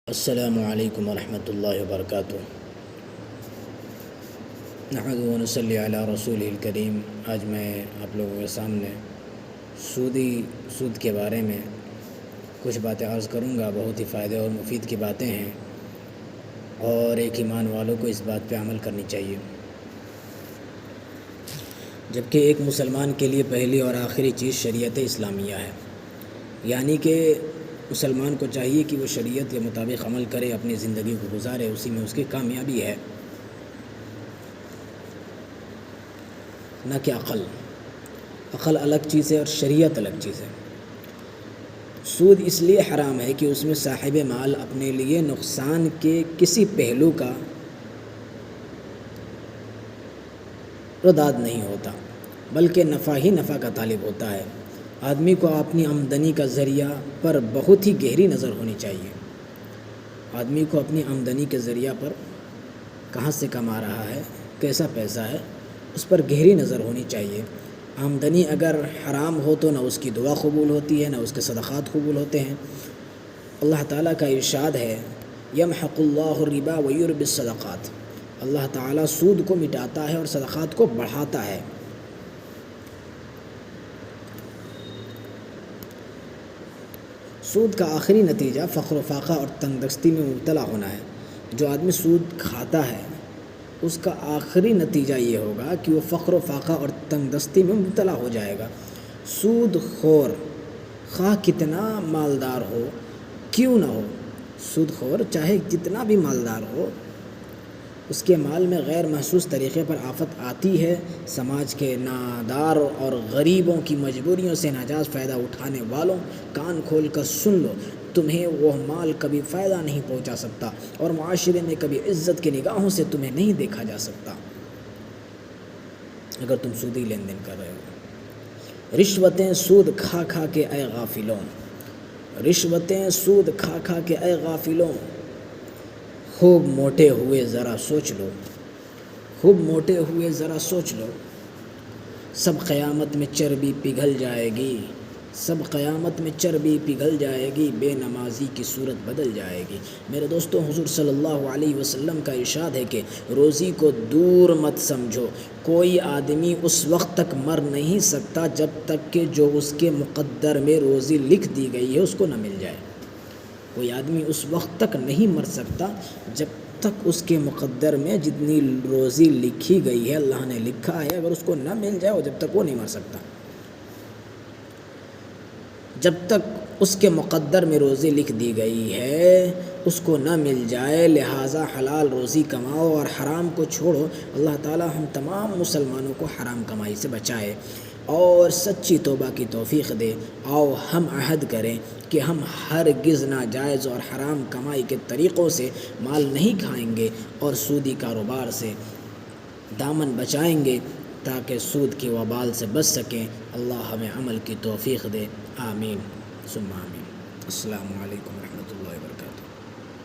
السلام علیکم ورحمۃ اللہ وبرکاتہ۔ نحمده ونصلی علی رسول الکریم۔ آج میں آپ لوگوں کے سامنے سود کے بارے میں کچھ باتیں عرض کروں گا۔ بہت ہی فائدے اور مفید کی باتیں ہیں اور ایک ایمان والوں کو اس بات پہ عمل کرنی چاہیے، جبکہ ایک مسلمان کے لیے پہلی اور آخری چیز شریعت اسلامیہ ہے، یعنی کہ مسلمان کو چاہیے کہ وہ شریعت کے مطابق عمل کرے، اپنی زندگی کو گزارے، اسی میں اس کی کامیابی ہے، نہ کہ عقل الگ چیز ہے اور شریعت الگ چیز ہے۔ سود اس لیے حرام ہے کہ اس میں صاحب مال اپنے لیے نقصان کے کسی پہلو کا رداد نہیں ہوتا، بلکہ نفع ہی نفع کا طالب ہوتا ہے۔ آدمی کو اپنی آمدنی کا ذریعہ پر بہت ہی گہری نظر ہونی چاہیے۔ آدمی کو اپنی آمدنی کے ذریعہ پر کہاں سے کما رہا ہے، کیسا پیسہ ہے، اس پر گہری نظر ہونی چاہیے۔ آمدنی اگر حرام ہو تو نہ اس کی دعا قبول ہوتی ہے، نہ اس کے صدقات قبول ہوتے ہیں۔ اللہ تعالیٰ کا ارشاد ہے، یمحق اللہ الربا ویربی الصدقات۔ اللہ تعالیٰ سود کو مٹاتا ہے اور صدقات کو بڑھاتا ہے۔ سود کا آخری نتیجہ فقر و فاقہ اور تنگ دستی میں مبتلا ہونا ہے۔ جو آدمی سود کھاتا ہے اس کا آخری نتیجہ یہ ہوگا کہ وہ فقر و فاقہ اور تنگ دستی میں مبتلا ہو جائے گا۔ سود خور خواہ کتنا مالدار ہو کیوں نہ ہو، سود خور چاہے جتنا بھی مالدار ہو، اس کے مال میں غیر محسوس طریقے پر آفت آتی ہے۔ سماج کے نادار اور غریبوں کی مجبوریوں سے ناجائز فائدہ اٹھانے والوں، کان کھول کر سن لو، تمہیں وہ مال کبھی فائدہ نہیں پہنچا سکتا اور معاشرے میں کبھی عزت کی نگاہوں سے تمہیں نہیں دیکھا جا سکتا اگر تم سودی لین دین کر رہے ہو۔ رشوتیں سود کھا کھا کے اے غافلوں، رشوتیں سود کھا کھا کے اے غافلوں، خوب موٹے ہوئے ذرا سوچ لو، خوب موٹے ہوئے ذرا سوچ لو، سب قیامت میں چربی پگھل جائے گی، سب قیامت میں چربی پگھل جائے گی، بے نمازی کی صورت بدل جائے گی۔ میرے دوستوں، حضور صلی اللہ علیہ وسلم کا ارشاد ہے کہ روزی کو دور مت سمجھو۔ کوئی آدمی اس وقت تک مر نہیں سکتا جب تک کہ جو اس کے مقدر میں روزی لکھ دی گئی ہے اس کو نہ مل جائے۔ کوئی آدمی اس وقت تک نہیں مر سکتا جب تک اس کے مقدر میں جتنی روزی لکھی گئی ہے، اللہ نے لکھا ہے، اگر اس کو نہ مل جائے جب تک وہ نہیں مر سکتا۔ جب تک اس کے مقدر میں روزی لکھ دی گئی ہے اس کو نہ مل جائے، لہٰذا حلال روزی کماؤ اور حرام کو چھوڑو۔ اللہ تعالی ہم تمام مسلمانوں کو حرام کمائی سے بچائے اور سچی توبہ کی توفیق دے۔ آؤ ہم عہد کریں کہ ہم ہرگز ناجائز اور حرام کمائی کے طریقوں سے مال نہیں کھائیں گے اور سودی کاروبار سے دامن بچائیں گے تاکہ سود کی وبال سے بچ سکیں۔ اللہ ہمیں عمل کی توفیق دے، آمین ثم آمین۔ السلام علیکم ورحمۃ اللہ۔